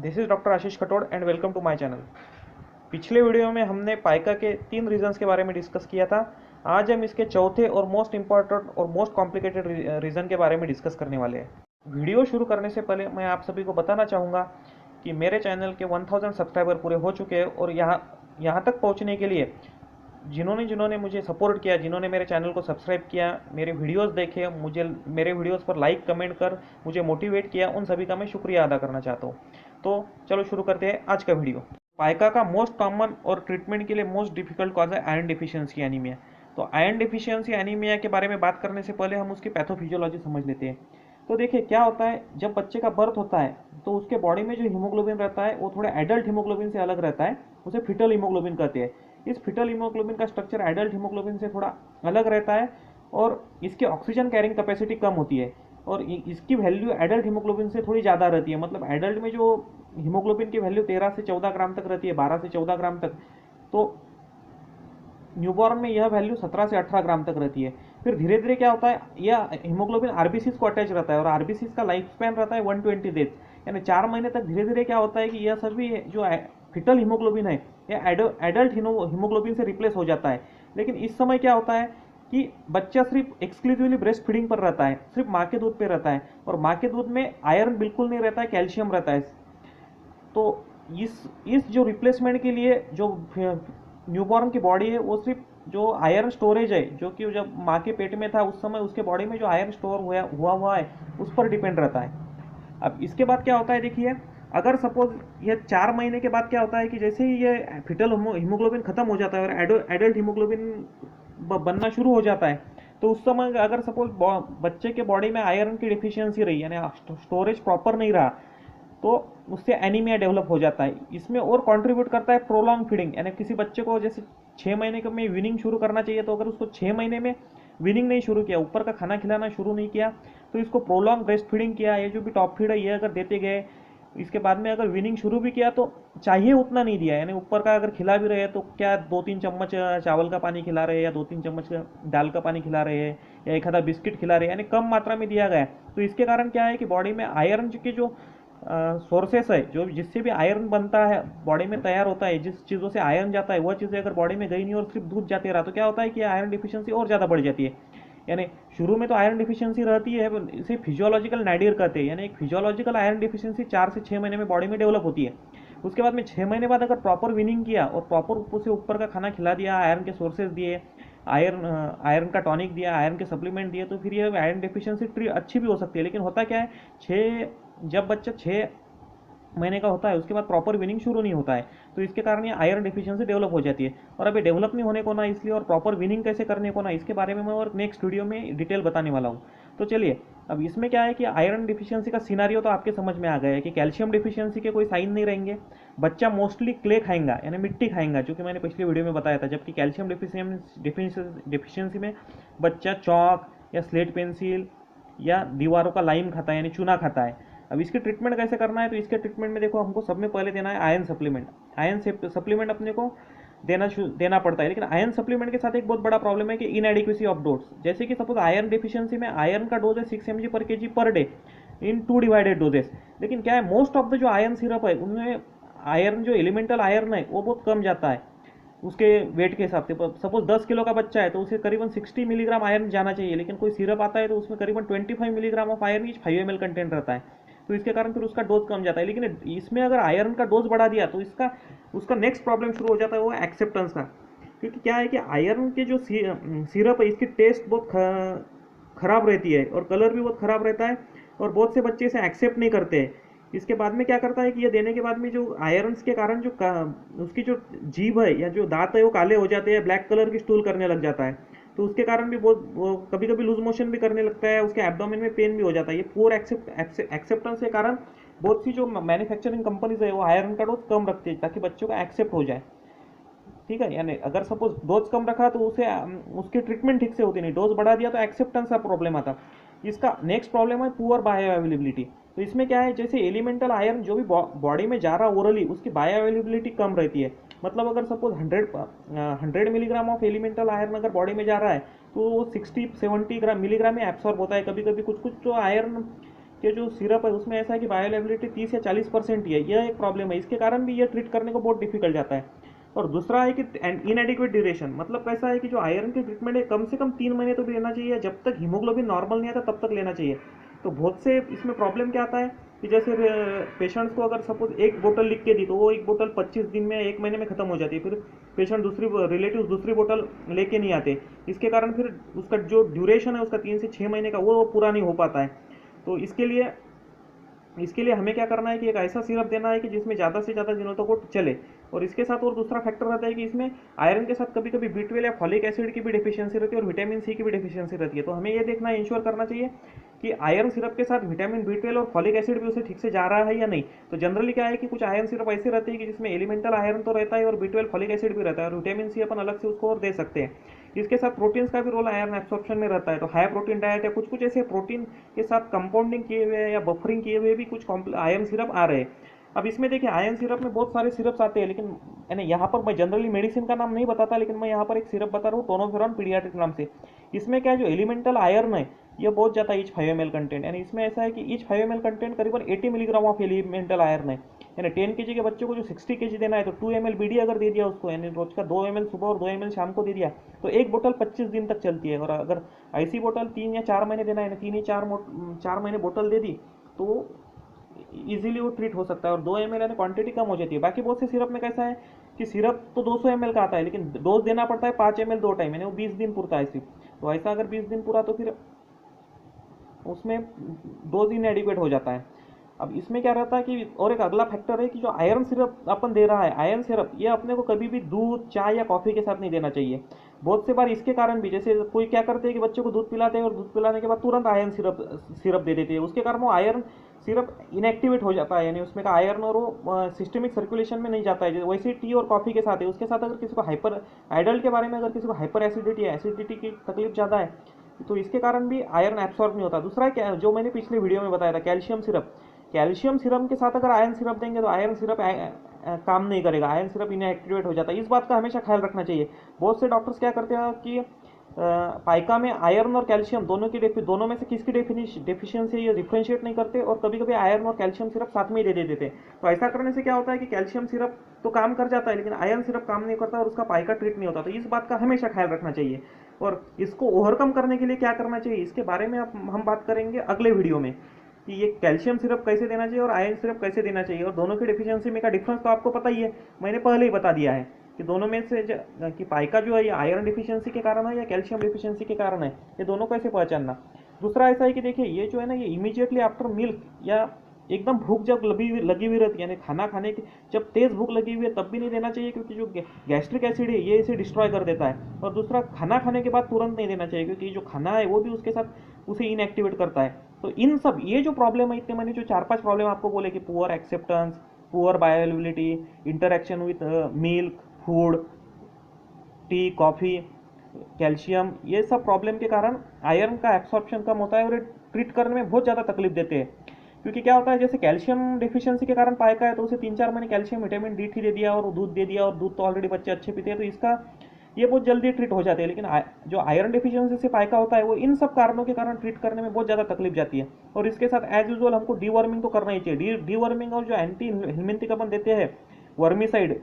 This is doctor Ashish Khatod and welcome to my channel. पिछले video में हमने पाइका के 3 रीजंस के बारे में डिस्कस किया था। आज हम इसके चौथे और मोस्ट इंपॉर्टेंट और मोस्ट कॉम्प्लिकेटेड रीज़न के बारे में डिस्कस करने वाले हैं। वीडियो शुरू करने से पहले मैं आप सभी को बताना चाहूँगा कि मेरे चैनल के 1000 सब्सक्राइबर पूरे हो चुके हैं और यहाँ तक पहुँचने के लिए जिन्होंने मुझे सपोर्ट किया, जिन्होंने मेरे चैनल को सब्सक्राइब किया, मेरे वीडियोस देखे, मुझे मेरे वीडियोस पर लाइक कमेंट कर मुझे मोटिवेट किया, उन सभी का मैं शुक्रिया अदा करना चाहता हूँ। तो चलो शुरू करते हैं आज का वीडियो। पाइका का मोस्ट कॉमन और ट्रीटमेंट के लिए मोस्ट डिफिकल्ट कॉज है आयरन डिफिशियंसी एनीमिया। तो आयरन डिफिशियंसी एनीमिया के बारे में बात करने से पहले हम उसकी पैथोफिजियोलॉजी समझ लेते हैं। तो देखिए क्या होता है, जब बच्चे का बर्थ होता है तो उसके बॉडी में जो हीमोग्लोबिन रहता है वो थोड़ा एडल्ट हीमोग्लोबिन से अलग रहता है, उसे फिटल हीमोग्लोबिन कहते हैं। इस फिटल हीमोग्लोबिन का स्ट्रक्चर एडल्ट हीमोग्लोबिन से थोड़ा अलग रहता है और इसकी ऑक्सीजन कैरिंग कैपेसिटी कम होती है और इसकी वैल्यू एडल्ट हीमोग्लोबिन से थोड़ी ज़्यादा रहती है। मतलब एडल्ट में जो हीमोग्लोबिन की वैल्यू 13 से 14 ग्राम तक रहती है, 12 से 14 ग्राम तक, तो न्यूबॉर्न में यह वैल्यू 17 से 18 ग्राम तक रहती है। फिर धीरे धीरे क्या होता है, यह हीमोग्लोबिन आरबीसीज को अटैच रहता है और आरबीसीज का लाइफ स्पैन रहता है 120 डेज, यानी 4 महीने तक। धीरे धीरे क्या होता है कि यह सभी जो फिटल हीमोग्लोबिन है यह एडल्ट हीमोग्लोबिन से रिप्लेस हो जाता है। लेकिन इस समय क्या होता है कि बच्चा सिर्फ एक्सक्लूसिवली ब्रेस्ट फीडिंग पर रहता है, सिर्फ माँ के दूध पे रहता है और माँ के दूध में आयरन बिल्कुल नहीं रहता है, कैल्शियम रहता है। तो इस जो रिप्लेसमेंट के लिए जो न्यूबॉर्न की बॉडी है वो सिर्फ जो आयरन स्टोरेज है, जो कि जब माँ के पेट में था उस समय उसके बॉडी में जो आयरन स्टोर हुआ है उस पर डिपेंड रहता है। अब इसके बाद क्या होता है, देखिए अगर सपोज ये 4 महीने के बाद क्या होता है कि जैसे ही ये फिटल हीमोग्लोबिन खत्म हो जाता है और एडल्ट हीमोग्लोबिन बनना शुरू हो जाता है, तो उस समय अगर सपोज बच्चे के बॉडी में आयरन की डिफिशियंसी रही, यानी स्टोरेज प्रॉपर नहीं रहा, तो उससे एनीमिया डेवलप हो जाता है। इसमें और कंट्रीब्यूट करता है प्रोलॉन्ग फीडिंग, यानी किसी बच्चे को जैसे 6 महीने में वीनिंग शुरू करना चाहिए, तो अगर उसको 6 महीने में वीनिंग नहीं शुरू किया, ऊपर का खाना खिलाना शुरू नहीं किया, तो इसको प्रोलॉन्ग ब्रेस्ट फीडिंग किया, ये जो भी टॉप फीड है ये अगर देते गए, इसके बाद में अगर वीनिंग शुरू भी किया तो चाहिए उतना नहीं दिया, यानी ऊपर का अगर खिला भी रहे हैं तो क्या 2-3 चम्मच चावल का पानी खिला रहे हैं या 2-3 चम्मच दाल का पानी खिला रहे हैं या एक आधा बिस्किट खिला रहे हैं, यानी कम मात्रा में दिया गया है। तो इसके कारण क्या है कि बॉडी में आयरन के जो सोर्सेस है, जो जिससे भी आयरन बनता है बॉडी में तैयार होता है, जिस चीज़ों से आयरन जाता है वह चीज़ें अगर बॉडी में गई नहीं और सिर्फ दूध जाते रहा, तो क्या होता है कि आयरन डिफिशियंसी और ज़्यादा बढ़ जाती है। यानी शुरू में तो आयरन डिफिशियंसी रहती है, इसे फिजियोलॉजिकल नाइडियर कहते हैं, यानी एक फिजियोलॉजिकल आयरन डिफिशियंसी 4 से 6 महीने में बॉडी में डेवलप होती है। उसके बाद में 6 महीने बाद अगर प्रॉपर विनिंग किया और प्रॉपर ऊपर से ऊपर का खाना खिला दिया, आयरन के सोर्सेज दिए, आयरन का टॉनिक दिया, आयरन के सप्लीमेंट दिए, तो फिर ये आयरन डिफिशियंसी अच्छी भी हो सकती है। लेकिन होता क्या है, जब बच्चा 6 महीने का होता है उसके बाद प्रॉपर विनिंग शुरू नहीं होता है, तो इसके कारण ये आयरन डिफिशियंसी डेवलप हो जाती है। और अभी डेवलप नहीं होने को ना इसलिए, और प्रॉपर विनिंग कैसे करने को ना, इसके बारे में मैं और नेक्स्ट वीडियो में डिटेल बताने वाला हूँ। तो चलिए, अब इसमें क्या है कि आयरन डिफिशियंसी का सिनारियो तो आपके समझ में आ गया है कि कैल्शियम डिफिशियंसी के कोई साइन नहीं रहेंगे, बच्चा मोस्टली क्ले खाएंगा यानी मिट्टी खाएंगा, जो कि मैंने पिछले वीडियो में बताया था। जबकि कैल्शियम डिफिशियंसी में बच्चा चौक या स्लेट पेंसिल या दीवारों का लाइम खाता है, यानी चूना खाता है। अब इसकी ट्रीटमेंट कैसे करना है, तो इसके ट्रीटमेंट में देखो हमको सब में पहले देना है आयरन सप्लीमेंट। आयरन सप्लीमेंट अपने को देना पड़ता है। लेकिन आयरन सप्लीमेंट के साथ एक बहुत बड़ा प्रॉब्लम है कि इनएडिक्वेसी ऑफ डोज। जैसे कि सपोज आयरन डिफिशियंसी में आयरन का डोज है 6 mg पर kg per day in 2 divided doses. लेकिन क्या है, मोस्ट ऑफ द जो आयरन सिरप है उनमें आयरन जो एलिमेंटल आयरन है वो बहुत कम जाता है उसके वेट के हिसाब से। सपोज 10 किलो का बच्चा है तो उसे करीबन 60 मिलीग्राम आयरन जाना चाहिए, लेकिन कोई सिरप आता है तो उसमें करीबन 25 milligram of iron each 5 ml content रहता है, तो इसके कारण फिर उसका डोज कम जाता है। लेकिन इसमें अगर आयरन का डोज बढ़ा दिया तो उसका नेक्स्ट प्रॉब्लम शुरू हो जाता है, वो एक्सेप्टेंस का। क्योंकि क्या है कि आयरन के जो सिरप है इसकी टेस्ट बहुत खराब रहती है और कलर भी बहुत खराब रहता है और बहुत से बच्चे इसे एक्सेप्ट नहीं करते हैं। इसके बाद में क्या करता है कि ये देने के बाद में जो आयरन के कारण जो उसकी जो जीभ है या जो दांत है वो काले हो जाते हैं, ब्लैक कलर की स्टूल करने लग जाता है, तो उसके कारण भी बहुत कभी कभी लूज मोशन भी करने लगता है, उसके एब्डोमेन में पेन भी हो जाता है। ये पुअर एक्सेप्टेंस के कारण बहुत सी जो मैन्युफैक्चरिंग कंपनीज है वो आयरन का डोज कम रखती है ताकि बच्चों का एक्सेप्ट हो जाए। ठीक है, यानी अगर सपोज डोज कम रखा तो उसे उसकी ट्रीटमेंट ठीक से होती नहीं, डोज बढ़ा दिया तो एक्सेप्टेंस का प्रॉब्लम आता। इसका नेक्स्ट प्रॉब्लम है पुअर बायो अवेलेबिलिटी। तो इसमें क्या है, जैसे एलिमेंटल आयरन जो भी बॉडी में जा रहा ओरली उसकी बायो अवेलेबिलिटी कम रहती है। मतलब अगर suppose 100 milligram of elemental iron अगर बॉडी में जा रहा है तो वो 60-70 मिलीग्राम में एब्सॉर्ब होता है। कभी कभी कुछ कुछ तो आयरन के जो सिरप है उसमें ऐसा है कि बायोअवेलेबिलिटी 30 या 40% ही है। यह एक प्रॉब्लम है, इसके कारण भी यह ट्रीट करने को बहुत डिफिकल्ट जाता है। और दूसरा है कि इनएडिक्वेट ड्यूरेशन, मतलब कैसा है कि जो आयरन की ट्रीटमेंट है कम से कम 3 महीने तो भी लेना चाहिए, जब तक हीमोग्लोबिन नॉर्मल नहीं आता तब तक लेना चाहिए। तो बहुत से इसमें प्रॉब्लम क्या आता है कि जैसे पेशेंट्स को अगर सपोज एक बोतल लिख के दी तो वो एक बोतल 25 दिन में 1 महीने में खत्म हो जाती है, फिर पेशेंट रिलेटिव दूसरी बोतल लेके नहीं आते, इसके कारण फिर उसका जो ड्यूरेशन है उसका 3 से 6 महीने का वो पूरा नहीं हो पाता है। तो इसके लिए हमें क्या करना है कि एक ऐसा सिरप देना है कि जिसमें ज़्यादा से ज़्यादा दिनों तक वो चले। और इसके साथ और दूसरा फैक्टर रहता है कि इसमें आयरन के साथ कभी कभी B12 या फॉलिक एसिड की भी डेफिशिएंसी रहती है और विटामिन सी की भी डेफिशिएंसी रहती है। तो हमें ये देखना इंश्योर करना चाहिए कि आयरन सिरप के साथ विटामिन B12 और फॉलिक एसिड भी उसे ठीक से जा रहा है या नहीं। तो जनरली क्या है कि कुछ आयरन सिरप ऐसे रहते हैं कि जिसमें एलिमेंटल आयरन तो रहता है और B12 फॉलिक एसिड भी रहता है और विटामिन सी अपन अलग से उसको और दे सकते हैं। इसके साथ प्रोटीन्स का भी रोल आयरन एब्सॉर्प्शन में रहता है। तो हाई प्रोटीन डाइट या कुछ कुछ ऐसे प्रोटीन के साथ कंपाउंडिंग किए हुए या बफरिंग किए हुए भी कुछ आयरन सिरप आ रहे हैं। अब इसमें देखिए आयरन सिरप में बहुत सारे सिरप्स आते हैं, लेकिन यानी यहाँ पर मैं जनरली मेडिसिन का नाम नहीं बताता, लेकिन मैं यहाँ पर एक सिरप बता रहा हूँ टोनोफेरॉन पीडियाट्रिक नाम से। इसमें क्या है जो एलिमेंटल आयरन है ये बहुत ज़्यादा ईच 5 ml कंटेंट, यानी इसमें ऐसा है कि ईच 5 ml कंटेंट करीबन 80 मिलीग्राम ऑफ एलिमेंटल आयरन है। यानी 10 kg के बच्चे को जो 60 kg देना है तो 2 ml BD अगर दे दिया उसको, यानी रोज का 2 ml सुबह और 2 ml शाम को दे दिया तो एक बोतल 25 दिन तक चलती है। और अगर ऐसी बोतल 3 या 4 महीने देना है, 3 या 4 महीने बोतल दे दी तो इजीली वो ट्रीट हो सकता है और 2 ml यानी क्वांटिटी कम हो जाती है। बाकी बहुत से सिरप में कैसा है कि सिरप तो 200 ml का आता है, लेकिन डोज देना पड़ता है 5 ml 2 टाइम, यानी वो 20 दिन पूरता है सिर्फ। तो ऐसा अगर 20 दिन पूरा तो फिर उसमें डोज इनएडिक्वेट हो जाता है। अब इसमें क्या रहता है कि और एक अगला फैक्टर है कि जो आयरन सिरप अपन दे रहा है, आयरन सिरप ये अपने को कभी भी दूध चाय या कॉफ़ी के साथ नहीं देना चाहिए। बहुत से बार इसके कारण भी, जैसे कोई क्या करते हैं कि बच्चे को दूध पिलाते हैं और दूध पिलाने के बाद तुरंत आयरन सिरप दे देते हैं, उसके कारण वो आयरन सिरप इनएक्टिवेट हो जाता है, यानी उसमें का आयरन और वो सिस्टमिक सर्कुलेशन में नहीं जाता है। वैसे टी और कॉफ़ी के साथ है, उसके साथ अगर किसी को हाइपर एडल्ट के बारे में अगर किसी को हाइपर एसिडिटी की तकलीफ ज़्यादा है तो इसके कारण भी आयरन एब्सॉर्ब नहीं होता। दूसरा क्या जो मैंने पिछले वीडियो में बताया था कैल्शियम सिरप, कैल्शियम सिरप के साथ अगर आयरन सिरप देंगे तो आयरन सिरप काम नहीं करेगा, आयरन सिरप इनएक्टिवेट हो जाता है। इस बात का हमेशा ख्याल रखना चाहिए। बहुत से डॉक्टर्स क्या करते हैं कि पाइका में आयरन और कैल्शियम दोनों में से किसकी डेफिशिएंसी ये डिफ्रेंशिएट नहीं करते और कभी कभी आयरन और कैल्शियम सिरप साथ में ही दे देते हैं। तो ऐसा करने से क्या होता है कि कैल्शियम सिरप तो काम कर जाता है लेकिन आयरन सिरप काम नहीं करता और उसका पाइका ट्रीट नहीं होता। तो इस बात का हमेशा ख्याल रखना चाहिए और इसको ओवरकम करने के लिए क्या करना चाहिए इसके बारे में अब हम बात करेंगे अगले वीडियो में कि ये कैल्शियम सिरप कैसे देना चाहिए और आयरन सिरप कैसे देना चाहिए। और दोनों की डेफिशिएंसी में का डिफरेंस तो आपको पता ही है, मैंने पहले ही बता दिया है कि दोनों में से कि पाइका जो है ये आयरन डिफिशियंसी के कारण है या कैल्शियम डिफिशियंसी के कारण है, ये दोनों कैसे पहचानना। दूसरा ऐसा है कि देखिए ये जो है ना ये इमीडिएटली आफ्टर मिल्क या एकदम भूख जब लगी हुई रहती है, यानी खाना खाने की जब तेज़ भूख लगी हुई है तब भी नहीं देना चाहिए, क्योंकि जो गैस्ट्रिक एसिड है ये इसे डिस्ट्रॉय कर देता है। और दूसरा खाना खाने के बाद तुरंत नहीं देना चाहिए, क्योंकि जो खाना है वो भी उसके साथ उसे इनएक्टिवेट करता है। तो इन सब ये जो प्रॉब्लम है, इतने मैंने जो 4-5 प्रॉब्लम आपको बोले कि poor acceptance, poor bioavailability, interaction with milk, food, T, coffee, calcium, ये सब प्रॉब्लम के कारण आयरन का एब्सॉर्प्शन कम होता है और ये ट्रीट करने में बहुत ज़्यादा तकलीफ देते हैं। क्योंकि क्या होता है जैसे कैल्शियम डिफिशियंसी के कारण पाइका है तो उसे 3-4 महीने कैल्शियम विटामिन D3 दे दिया और दूध दे दिया, और दूध तो ऑलरेडी बच्चे अच्छे पीते हैं तो इसका ये बहुत जल्दी ट्रीट हो जाते हैं। लेकिन जो आयरन डिफिशियंसी से पाइका होता है वो इन सब कारणों के कारण ट्रीट करने में बहुत ज़्यादा तकलीफ जाती है। और इसके साथ एज यूजुअल हमको डीवर्मिंग तो करना ही चाहिए। डीवर्मिंग और जो एंटी हेलमिंथिक अपन देते हैं वर्मीसाइड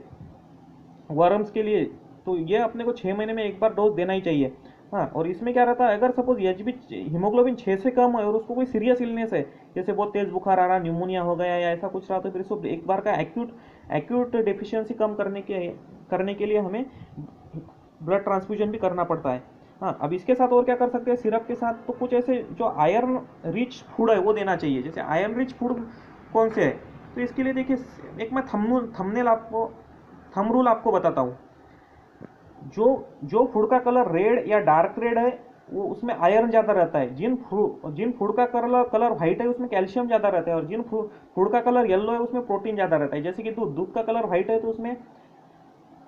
वर्म्स के लिए, तो ये अपने को 6 महीने में एक बार डोज देना ही चाहिए। हाँ, और इसमें क्या रहता है अगर सपोज HB हीमोग्लोबिन 6 से कम है और उसको कोई सीरियस इलनेस है, जैसे बहुत तेज़ बुखार आ रहा, न्यूमोनिया हो गया या ऐसा कुछ रहा, तो फिर इसको एक बार का एक्यूट डेफिशिएंसी कम करने के लिए हमें ब्लड ट्रांसफ्यूजन भी करना पड़ता है। हाँ, अब इसके साथ और क्या कर सकते हैं सिरप के साथ, तो कुछ ऐसे जो आयरन रिच फूड है वो देना चाहिए। जैसे आयरन रिच फूड कौन से है, तो इसके लिए देखिए एक मैं थंब रूल आपको बताता हूँ। जो फूड का कलर रेड या डार्क रेड है वो उसमें आयरन ज़्यादा रहता है। जिन फूड का कलर व्हाइट है उसमें कैल्शियम ज़्यादा रहता है, और जिन फूड का कलर येलो है उसमें प्रोटीन ज़्यादा रहता है। जैसे कि दूध का कलर व्हाइट है तो उसमें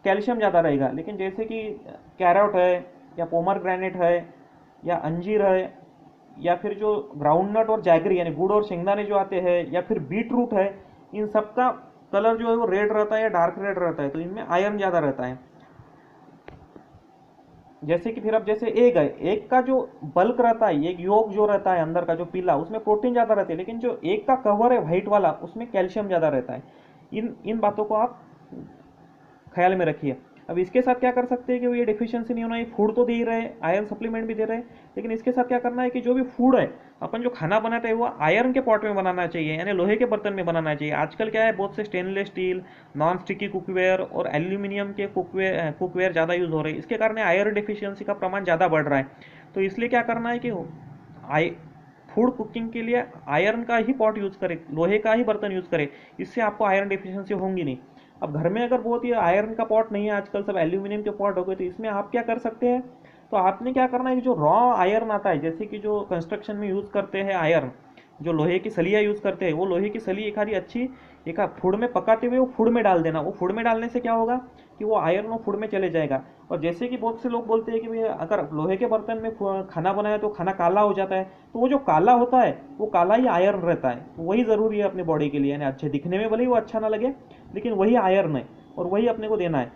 कैल्शियम ज़्यादा रहेगा, लेकिन जैसे कि कैरोट है या पोमरग्रेनेट है या अंजीर है या फिर जो ग्राउंडनट और जैगरी यानी गुड़ और शेंगदाने जो आते हैं या फिर बीट रूट है, इन सब का कलर जो है वो रेड रहता है या डार्क रेड रहता है, तो इनमें आयरन ज़्यादा रहता है। जैसे कि फिर अब जैसे एग है, एग का जो बल्क रहता है, एक योग जो रहता है अंदर का जो पीला, उसमें प्रोटीन ज़्यादा रहती है, लेकिन जो एग का कवर है वाइट वाला, उसमें कैल्शियम ज़्यादा रहता है। इन इन बातों को आप ख्याल में रखिए। अब इसके साथ क्या कर सकते हैं कि वो ये डिफिशियंसी नहीं होना, ये फूड तो दे ही रहे, आयरन सप्लीमेंट भी दे रहे हैं, लेकिन इसके साथ क्या करना है कि जो भी फूड है, अपन जो खाना बनाते हैं वो आयरन के पॉट में बनाना चाहिए, यानी लोहे के बर्तन में बनाना चाहिए। आजकल क्या है, बहुत से stainless steel, non sticky cookware और एल्यूमिनियम के कुकवेयर ज़्यादा यूज़ हो रहे हैं। इसके कारण आयरन डिफिशियंसी का प्रमाण ज़्यादा बढ़ रहा है। तो इसलिए क्या करना है कि आई फूड कुकिंग के लिए आयरन का ही पॉट यूज़ करें, लोहे का ही बर्तन यूज़ करें, इससे आपको आयरन डिफिशियंसी होंगी नहीं। अब घर में अगर बहुत ही आयरन का पॉट नहीं है, आजकल सब एल्यूमिनियम के पॉट हो गए, तो इसमें आप क्या कर सकते हैं, तो आपने क्या करना है कि जो रॉ आयरन आता है, जैसे कि जो कंस्ट्रक्शन में यूज़ करते हैं आयरन, जो लोहे की सलियाँ यूज़ करते हैं, वो लोहे की सली एक आधी अच्छी एक फूड में पकाते हुए वो फूड में डाल देना। वो फूड में डालने से क्या होगा कि वो आयरन वो फूड में चले जाएगा। और जैसे कि बहुत से लोग बोलते हैं कि भाई अगर लोहे के बर्तन में खाना बनाया तो खाना काला हो जाता है, तो वो जो काला होता है वो काला ही आयरन रहता है, तो वही ज़रूरी है अपनी बॉडी के लिए, यानी अच्छे दिखने में भले ही वो अच्छा ना लगे, लेकिन वही आयरन है और वही अपने को देना है।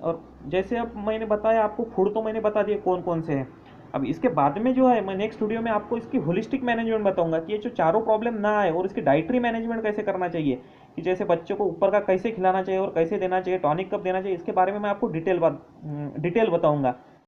और जैसे अब मैंने बताया आपको, फूड तो मैंने बता दिए कौन कौन से हैं। अब इसके बाद में जो है, मैं नेक्स्ट वीडियो में आपको इसकी होलिस्टिक मैनेजमेंट बताऊंगा कि ये जो चारों प्रॉब्लम ना आए, और इसकी डाइटरी मैनेजमेंट कैसे करना चाहिए, कि जैसे बच्चों को ऊपर का कैसे खिलाना चाहिए और कैसे देना चाहिए, टॉनिक कब देना चाहिए, इसके बारे में मैं आपको डिटेल बताऊंगा।